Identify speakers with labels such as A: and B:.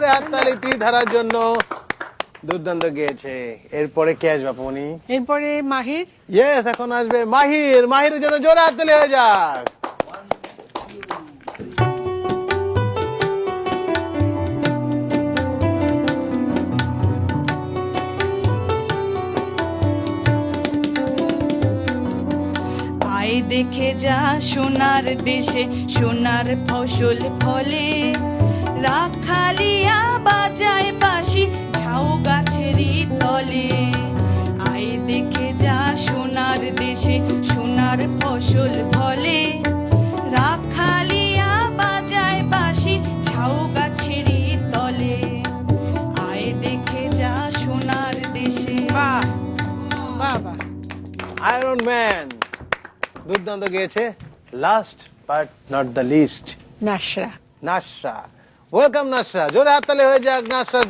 A: জোরে হাততালি ত্রিধারার জন্য। দুর্দান্ত গেয়েছে। এরপরে কে আসবে আপনি?
B: এরপরে মাহির।
A: ইয়েস, এখন আসবে মাহির। মাহিরের জন্য জোরে হাততালি হয়ে যাক।
C: আয় দেখে যা সোনার দেশে সোনার ফসল ফলে, রাখালিয়া বাজায় বাঁশি ঝাউ গাছেরই তলে। আয় দেখে যা সোনার দেশে সোনার ফসল ফলে, রাখালিয়া বাজায় বাঁশি ঝাউ গাছেরই তলে। আয় দেখে যা সোনার দেশে।
B: বাহ বাহ বাহ।
A: আয়রন ম্যান দুর্দান্ত গেয়েছে। Last but not the least,
B: Nasra.
A: Nasra. Welcome Nasra, জোরে হাততালি হয়ে যাক নাসরার